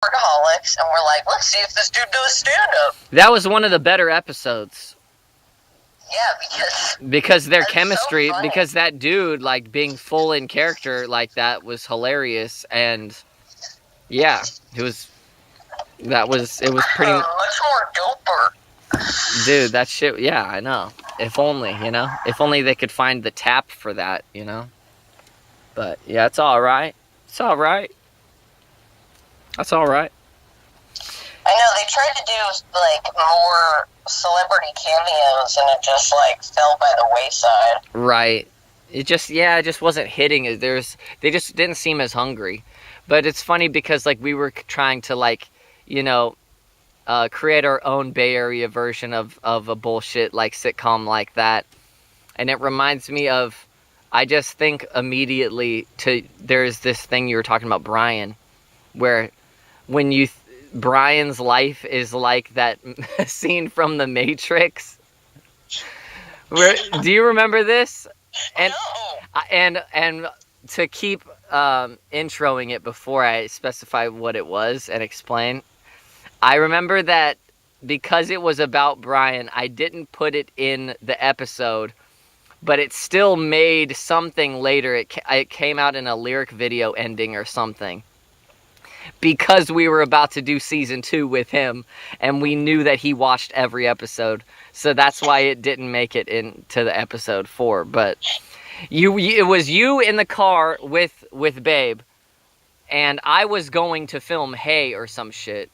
workaholics, and we're like, let's see if this dude does stand-up. That was one of the better episodes. Yeah, because their chemistry, so because that dude, like, being full in character like that was hilarious, and yeah, it was pretty much more doper. Dude, that shit, yeah, I know. If only, if only they could find the tap for that, but yeah, it's all right. That's all right. I know, they tried to do, like, more celebrity cameos, and it just, like, fell by the wayside. Right. It just wasn't hitting. They just didn't seem as hungry. But it's funny because, like, we were trying to, like, create our own Bay Area version of a bullshit, like, sitcom like that. And it reminds me of, I just think immediately there's this thing you were talking about, Brian, where when Brian's life is like that scene from The Matrix. Do you remember this? And no. And to keep introing it before I specify what it was and explain, I remember that because it was about Brian, I didn't put it in the episode, but it still made something later. It came out in a lyric video ending or something. Because we were about to do season 2 with him, and we knew that he watched every episode, so that's why it didn't make it into the episode 4. But it was you in the car with Babe, and I was going to film Hey or some shit.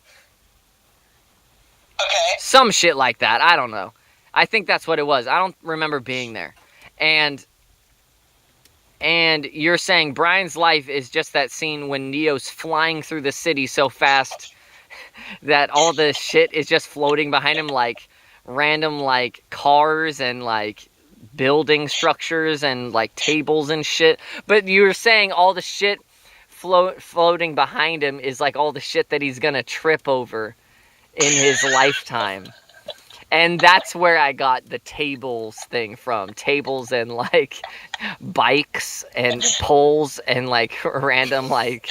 Okay. Some shit like that. I don't know. I think that's what it was. I don't remember being there, and you're saying Brian's life is just that scene when Neo's flying through the city so fast that all the shit is just floating behind him, like random, like, cars and, like, building structures and, like, tables and shit. But you were saying all the shit floating behind him is, like, all the shit that he's gonna trip over in his lifetime. And that's where I got the tables thing from. Tables and, like, bikes and poles and, like, random, like,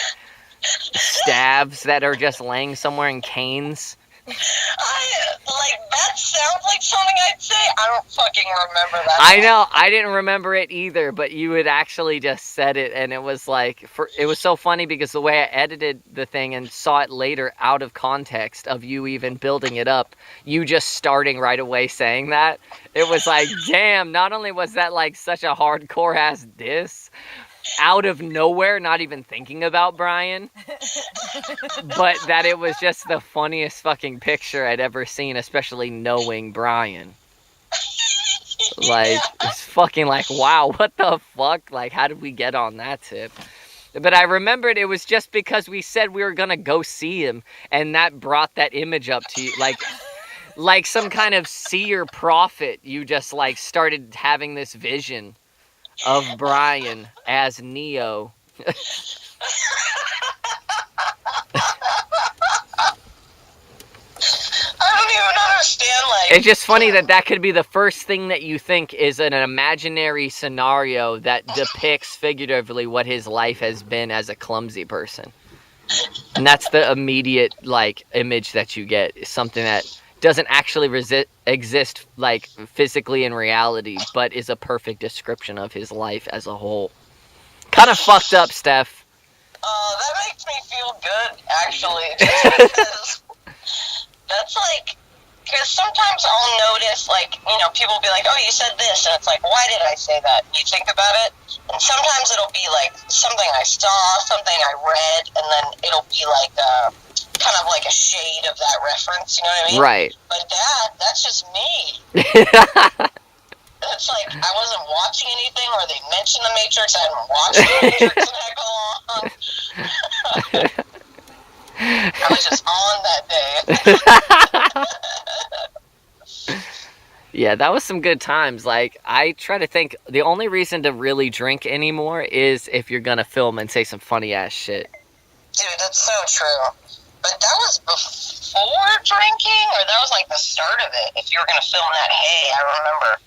stabs that are just laying somewhere in canes. That sounds like something I'd say. I don't fucking remember that. I know, I didn't remember it either, but you had actually just said it, and it was like, it was so funny because the way I edited the thing and saw it later out of context of you even building it up, you just starting right away saying that, it was like, damn, not only was that, like, such a hardcore ass diss, out of nowhere, not even thinking about Brian, but that it was just the funniest fucking picture I'd ever seen, especially knowing Brian. Like, it's fucking like, wow, what the fuck? Like, how did we get on that tip? But I remembered it was just because we said we were gonna go see him, and that brought that image up to you, like some kind of seer prophet. You just, like, started having this vision of Brian as Neo. I don't even understand, like... It's just funny that could be the first thing that you think is an imaginary scenario that depicts figuratively what his life has been as a clumsy person. And that's the immediate, like, image that you get. Something that doesn't actually exist, like, physically in reality, but is a perfect description of his life as a whole. Kind of fucked up, Steph. That makes me feel good, actually, just because that's like, because sometimes I'll notice, like, people will be like, oh, you said this, and it's like, why did I say that? You think about it, and sometimes it'll be like something I saw, something I read, and then it'll be like, kind of like a shade of that reference, you know what I mean? Right. But that's just me. It's like, I wasn't watching anything, or they mentioned The Matrix, I hadn't watched The Matrix in heck long. I was just on that day. Yeah, that was some good times. Like, I try to think, the only reason to really drink anymore is if you're gonna film and say some funny-ass shit. Dude, that's so true. But that was before drinking, or that was like the start of it? If you were gonna film that, hey, I remember.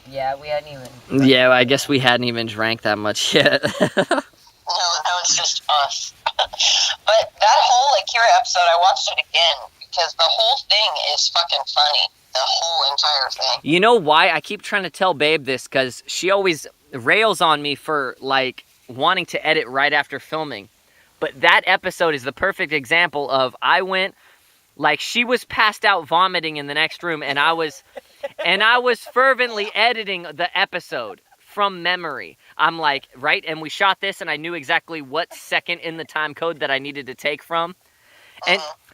Yeah, we hadn't even... Yeah, I guess we hadn't even drank that much yet. No, that was just us. But that whole Akira episode, I watched it again because the whole thing is fucking funny. The whole entire thing. You know why? I keep trying to tell Babe this because she always rails on me for, like, wanting to edit right after filming. But that episode is the perfect example of I went, like, she was passed out vomiting in the next room, and I was fervently editing the episode from memory. I'm like, right, and we shot this, and I knew exactly what second in the time code that I needed to take from.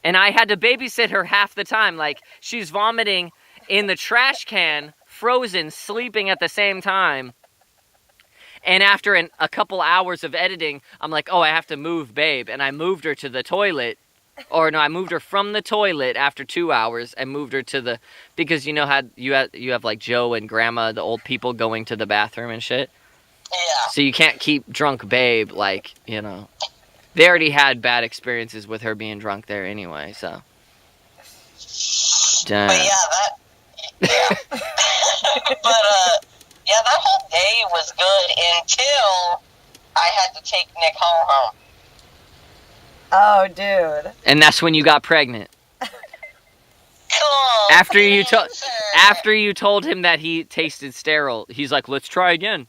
And I had to babysit her half the time. Like, she's vomiting in the trash can, frozen, sleeping at the same time. And after a couple hours of editing, I'm like, oh, I have to move Babe. And I moved her to the toilet. Or no, I moved her from the toilet after 2 hours and moved her to the... Because you know how you have like Joe and Grandma, the old people, going to the bathroom and shit? Yeah. So you can't keep drunk Babe, like, you know... They already had bad experiences with her being drunk there anyway, so. Damn. But yeah, but yeah, that whole day was good until I had to take Nick home. Oh, dude. And that's when you got pregnant. Cool. After you told him that he tasted sterile, he's like, let's try again.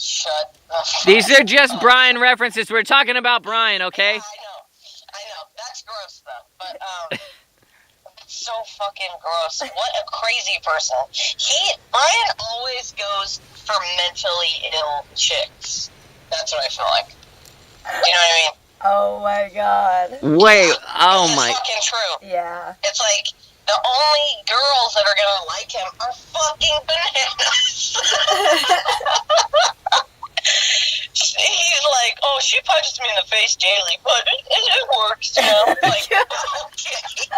Shut up. These are just Brian references. We're talking about Brian, okay? Yeah, I know. That's gross, though. But, it's so fucking gross. What a crazy person. Brian always goes for mentally ill chicks. That's what I feel like. You know what I mean? Oh my god. Wait, oh This my. is fucking true. Yeah. It's like, the only girls that are gonna like him are fucking bananas. He's like, oh, she punches me in the face daily, but it works, you know? Like, okay, dude.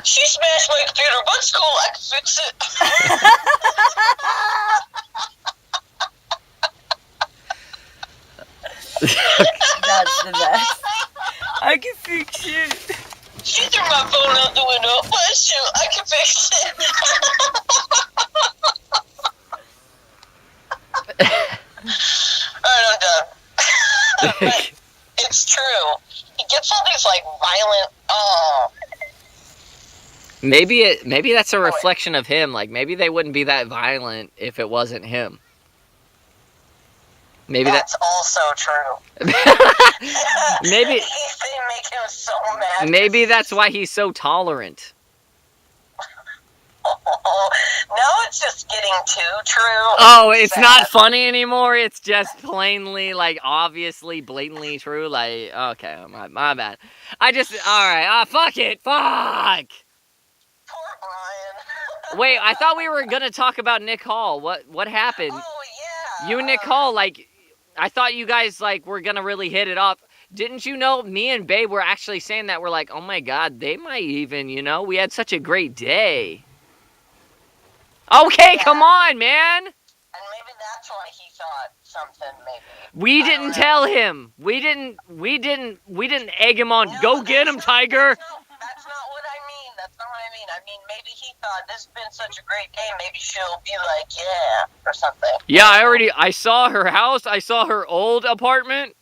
She smashed my computer, but it's cool, I can fix it. That's the best. I can fix it. She threw my phone out the window, but shoot, I can fix it. Alright, I'm done. But it's true. He gets all these, like, violent, Maybe that's a reflection of him. Like, maybe they wouldn't be that violent if it wasn't him. Maybe that's also true. Maybe they make him so mad. Maybe that's why he's so tolerant. Now it's just getting too true. Oh, it's not funny anymore. It's just plainly, like, obviously, blatantly true. Like, okay, my bad. All right, fuck it, fuck. Poor Brian. Wait, I thought we were gonna talk about Nick Hall. What happened? Oh yeah. You and Nick Hall, like, I thought you guys, like, were gonna really hit it off. Didn't you know, me and Babe were actually saying that. We're like, oh my god, they might even, you know, we had such a great day. Okay, come on, man. And maybe that's why he thought something, maybe. We didn't tell him. We didn't egg him on, No, go get him, Tiger. That's not what I mean. That's not what I mean. I mean, maybe he thought this has been such a great day, maybe she'll be like, yeah, or something. Yeah, I saw her house. I saw her old apartment.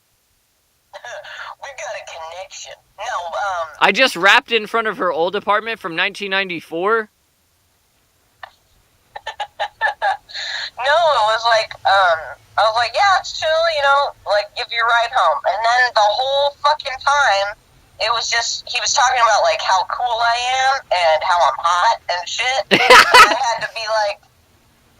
We've got a connection. No, I just rapped in front of her old apartment from 1994. No, it was like, I was like, yeah, it's chill, you know, like, give you a ride home. And then the whole fucking time, it was just, he was talking about, like, how cool I am and how I'm hot and shit. And I had to be like,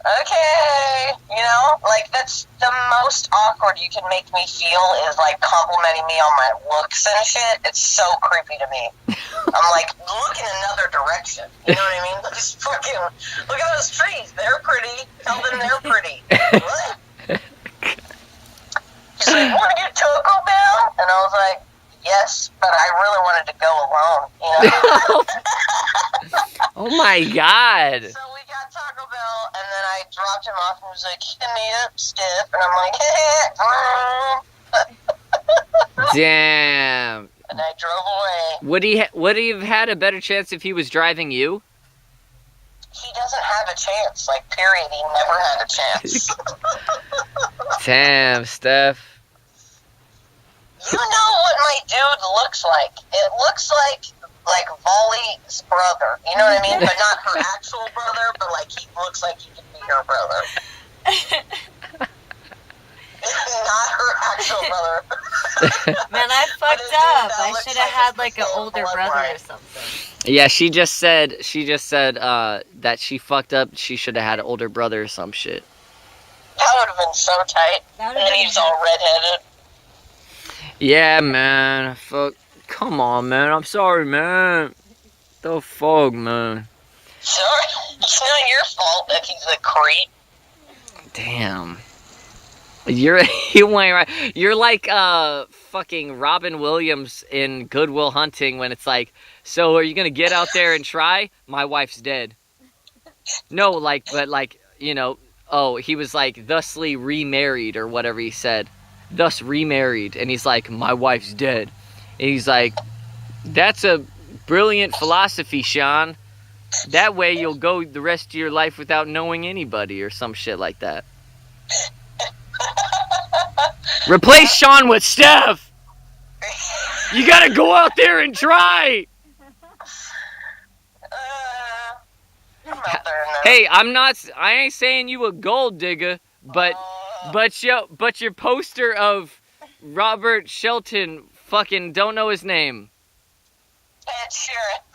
okay, you know, like, that's the most awkward you can make me feel is, like, complimenting me on my looks and shit. It's so creepy to me. I'm like, look in another direction. You know what I mean? Just fucking, look at those trees. They're pretty. Tell them they're pretty. What? He's like, want to get Taco Bell? And I was like, yes, but I really wanted to go alone, you know? Oh my god. So we got Taco Bell, and then I dropped him off, and he was like, hit me up, stiff. And I'm like, Damn. and I drove away. Would he have had a better chance if he was driving you? he doesn't have a chance. Like, period. He never had a chance. Damn, Steph. You know what my dude looks like? It looks like VOLLY'S brother. You know what I mean? But not her actual brother, but like he looks like he could be her brother. Not her actual brother. Man, I fucked up. I should have had like an older brother or something. Yeah, she just said that she fucked up. She should have had an older brother or some shit. That would have been so tight. And then he's all redheaded. Yeah, man. Fuck. Come on, man. I'm sorry, man. The fuck, man. Sorry. It's not your fault that he's a creep. Damn. You're like fucking Robin Williams in Good Will Hunting when it's like, so are you gonna get out there and try? My wife's dead. No, like, but like, you know, oh, he was like thusly remarried or whatever he said. Thus remarried, and he's like, my wife's dead. And he's like, that's a brilliant philosophy, Sean. That way you'll go the rest of your life without knowing anybody or some shit like that. Replace Sean with Steph. You gotta go out there and try. Hey, I ain't saying you a gold digger, but your poster of Robert Shelton fucking don't know his name.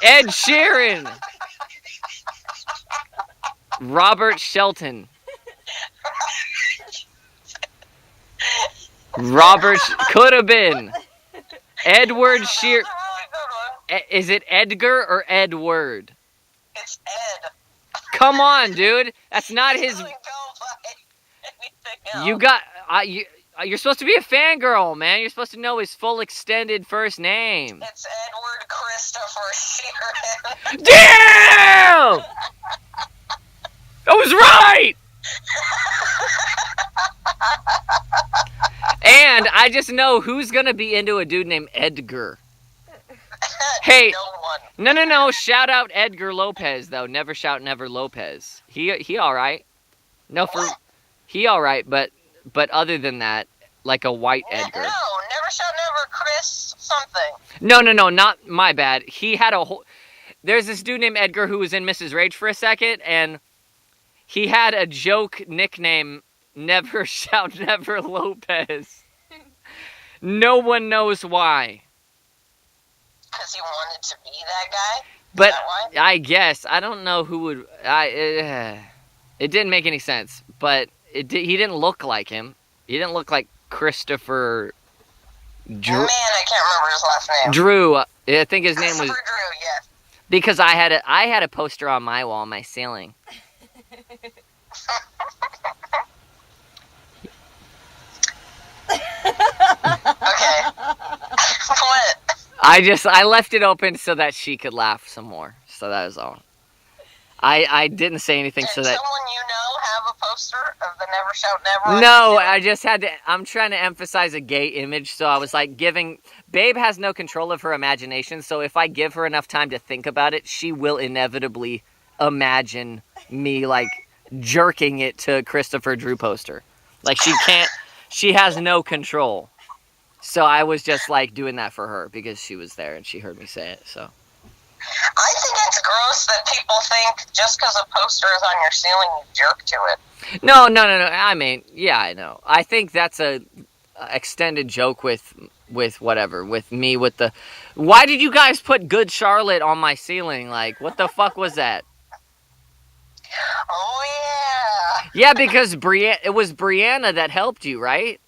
Ed Sheeran. Robert Shelton. Robert could have been. Edward Sheer. Is it Edgar or Edward? It's Ed. Come on, dude. That's not his. You got. You're supposed to be a fangirl, man. You're supposed to know his full extended first name. It's Edward Christopher Sheeran. Damn! I was right! And I just know who's gonna be into a dude named Edgar. Hey, no. Shout out Edgar Lopez though. Never shout never Lopez. He all right. No, he all right. But other than that, like a white Edgar. No, never shout never Chris something. No, not my bad. He had a whole. There's this dude named Edgar who was in Mrs. Rage for a second, and he had a joke nickname. Never shout never Lopez. No one knows why. Because he wanted to be that guy? But I guess. I don't know who would... it didn't make any sense. But he didn't look like him. He didn't look like Christopher... Man, I can't remember his last name. Drew. I think his name was... Drew, yes. Because I had a poster on my wall on my ceiling. Okay. What? I left it open so that she could laugh some more. So that was all. I didn't say anything so that... Did someone you know have a poster of the Never Shout Never? No, I just had to... I'm trying to emphasize a gay image, so I was like giving... Babe has no control of her imagination, so if I give her enough time to think about it, she will inevitably imagine me, like, jerking it to a Christopher Drew poster. Like, she can't... She has no control. So I was just, like, doing that for her because she was there and she heard me say it, so... I think it's gross that people think just because a poster is on your ceiling, you jerk to it. No. I mean, yeah, I know. I think that's a extended joke with whatever, with me, with the... Why did you guys put Good Charlotte on my ceiling? Like, what the fuck was that? Oh, yeah. Yeah, because it was Brianna that helped you, right?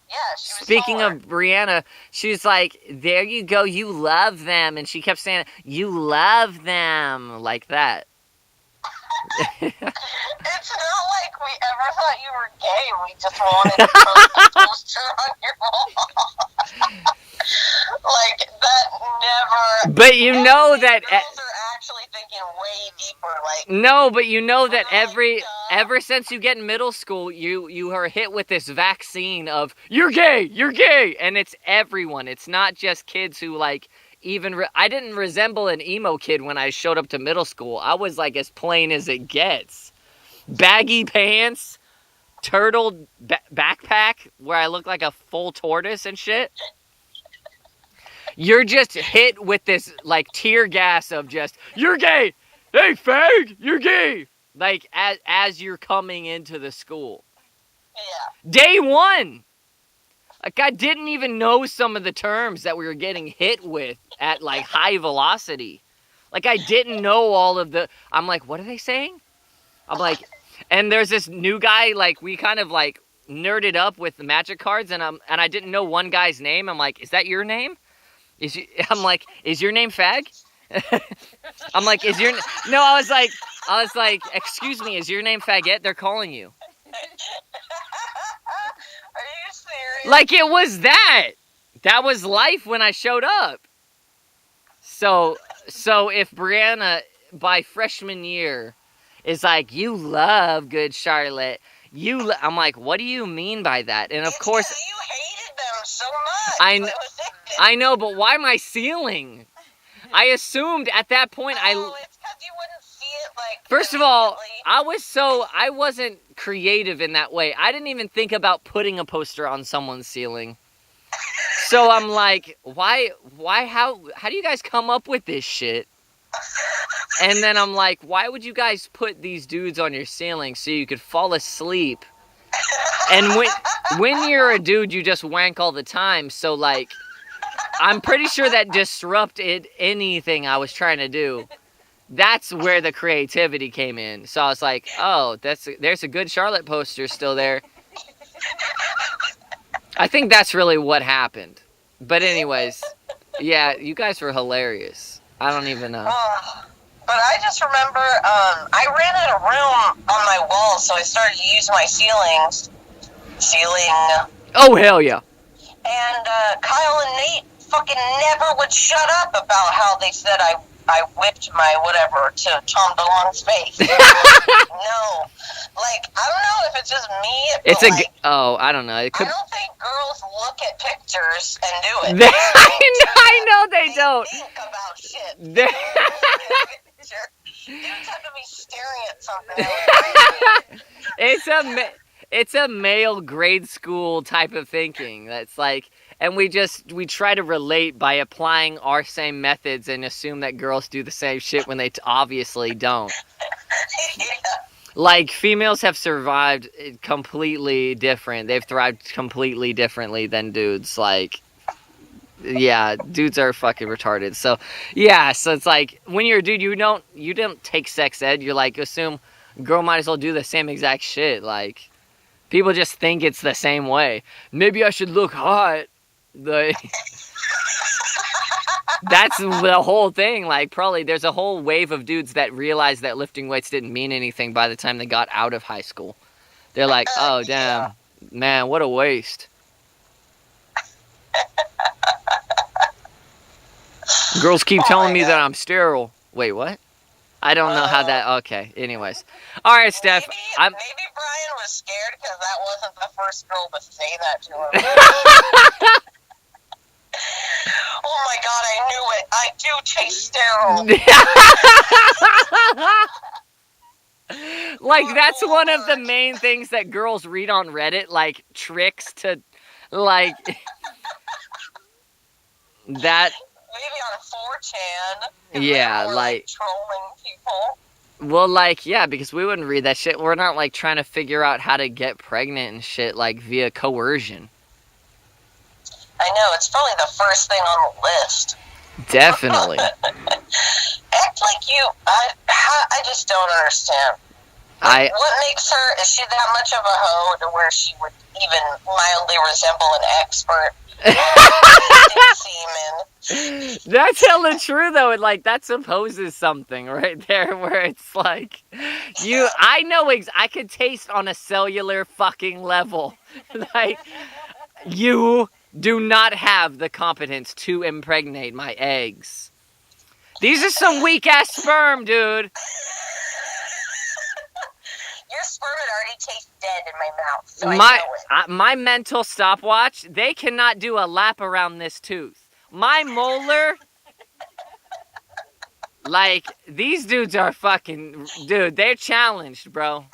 Yeah, she was Speaking of Brianna, she's like, there you go, you love them. And she kept saying, you love them, like that. It's not like we ever thought you were gay. We just wanted to post a poster on your wall. Like, that never... But you know that... Girls are actually thinking way deeper, like... No, but you know that ever since you get in middle school, you are hit with this vaccine of, you're gay! And it's everyone. It's not just kids who, like, even I didn't resemble an emo kid when I showed up to middle school. I was like as plain as it gets. Baggy pants, turtle backpack where I look like a full tortoise and shit. You're just hit with this like tear gas of just, you're gay. Hey, fag, you're gay. Like as you're coming into the school. Yeah. Day one. Like I didn't even know some of the terms that we were getting hit with at like high velocity. Like I didn't know all of the, I'm like, what are they saying? I'm like, and there's this new guy, like we kind of like nerded up with the magic cards and I didn't know one guy's name. I'm like, is that your name? I'm like, is your name Fag? I'm like, no, I was like, excuse me, is your name Faggot? They're calling you. Are you serious? Like it was that. That was life when I showed up. So if Brianna by freshman year is like, you love Good Charlotte, I'm like, what do you mean by that? And of course, you hated them so much. I know, but why my ceiling? I assumed at that point it's because you wouldn't see it like. First of all, I wasn't creative in that way. I didn't even think about putting a poster on someone's ceiling. So I'm like, how do you guys come up with this shit? And then I'm like, why would you guys put these dudes on your ceiling so you could fall asleep? And when you're a dude, you just wank all the time. So like, I'm pretty sure that disrupted anything I was trying to do. That's where the creativity came in. So I was like, oh, there's a Good Charlotte poster still there. I think that's really what happened. But anyways, yeah, you guys were hilarious. I don't even know. But I just remember, I ran out of room on my wall, so I started to use my ceiling. Oh, hell yeah. And Kyle and Nate fucking never would shut up about how they said I whipped my whatever to Tom DeLonge's face. No. Like, I don't know if it's just me. I don't know. I don't think girls look at pictures and do it. I know they don't. They think about shit. Dudes have to be staring at something. It's a male grade school type of thinking. That's like, and we try to relate by applying our same methods and assume that girls do the same shit when they obviously don't. Yeah. Like, females have survived completely different. They've thrived completely differently than dudes. Like, yeah, dudes are fucking retarded. So, yeah, so it's like, when you're a dude, you don't take sex ed. You're like, assume girl might as well do the same exact shit. Like, people just think it's the same way. Maybe I should look hot. That's the whole thing. Like, probably there's a whole wave of dudes that realized that lifting weights didn't mean anything by the time they got out of high school. They're like, oh, damn, man, what a waste. Girls keep telling me that I'm sterile. Wait, what? I don't know how that... Okay, anyways. All right, Steph. Maybe Brian was scared because that wasn't the first girl to say that to him. Oh my god, I knew it. I do taste sterile. Like, that's one of the main things that girls read on Reddit, like, tricks to, like, that... Maybe on 4chan. Yeah, like trolling people. Well, like, yeah, because we wouldn't read that shit. We're not, like, trying to figure out how to get pregnant and shit, like, via coercion. I know, it's probably the first thing on the list. Definitely. Act like you... I just don't understand. What makes her... Is she that much of a hoe to where she would even mildly resemble an expert? Semen. That's hella true, though. And, like, that supposes something right there, where it's like, I know I could taste on a cellular fucking level. Like, you do not have the competence to impregnate my eggs. These are some weak-ass sperm, dude. Your sperm had already tastes dead in my mouth, so I know it. My mental stopwatch, they cannot do a lap around this tooth. My molar Like, these dudes are fucking... Dude, they're challenged, bro.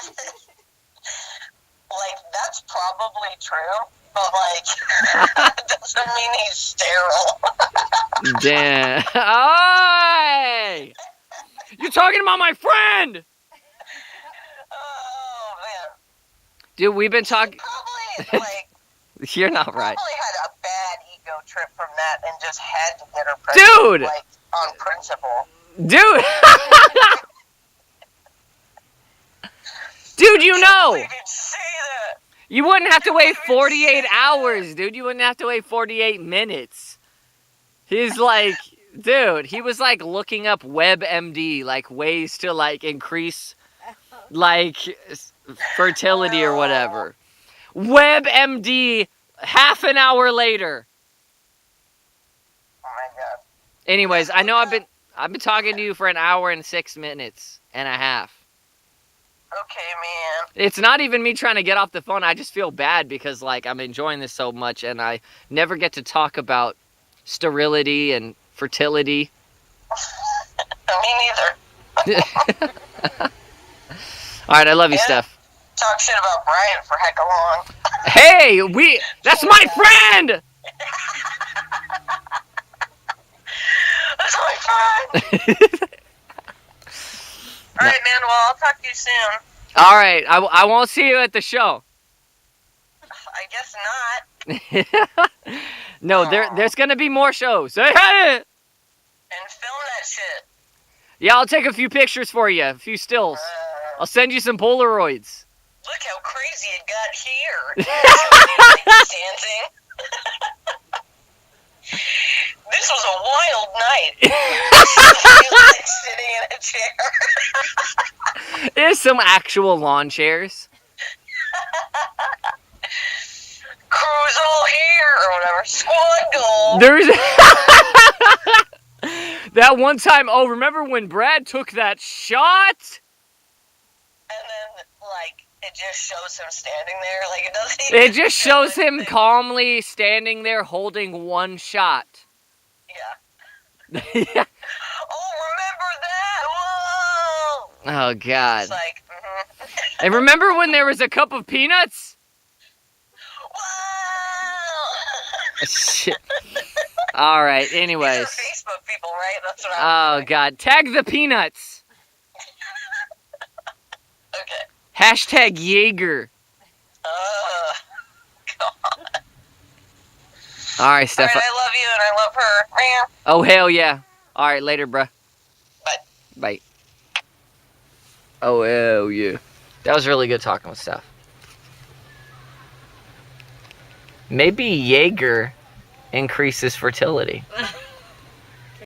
Like, that's probably true, but, like, that doesn't mean he's sterile. Damn. Oi! You're talking about my friend! Oh, man. Dude, we've been talking... Probably, like... You're not right. Probably had a bad ego trip from that and just had to get her pregnant. Dude! Like, on principle. Dude! Dude, you know! You could see that. You wouldn't have to wait 48 hours, dude. You wouldn't have to wait 48 minutes. He's like... Dude, he was like looking up WebMD, like ways to like increase like fertility or whatever. WebMD, half an hour later. Oh my god. Anyways, I know I've been talking to you for an hour and 6 minutes and a half. Okay, man. It's not even me trying to get off the phone. I just feel bad because like I'm enjoying this so much and I never get to talk about sterility and fertility. Me neither. Alright, I love you, Yeah. Steph. Talk shit about Brian for heck long. Hey, that's my friend! That's my friend. Alright, man, well, I'll talk to you soon. Alright, I won't see you at the show. I guess not. No, there's gonna be more shows. Hey! And film that shit. Yeah, I'll take a few pictures for you, a few stills. I'll send you some Polaroids. Look how crazy it got here. Dancing. This was a wild night. Like sitting in a chair. There's some actual lawn chairs. Crew's all here, or whatever. Squad goal. There's that one time. Oh, remember when Brad took that shot? And then, like, it just shows him standing there. Like, it doesn't It even just show shows him anything. calmly standing there holding one shot. Yeah. Oh, remember that? Whoa! Oh, God. It's like, And remember when there was a cup of peanuts? Whoa! Shit. All right, These are anyways. Facebook people, right? That's what Oh, I'm God. Tag the peanuts. Okay. Hashtag Jaeger. God. All right, Steph. Alright, I love you and I love her. Meow. Oh, hell yeah. All right, later, bruh. Bye. Bye. Oh, hell yeah. That was really good talking with Steph. Maybe Jaeger increases fertility.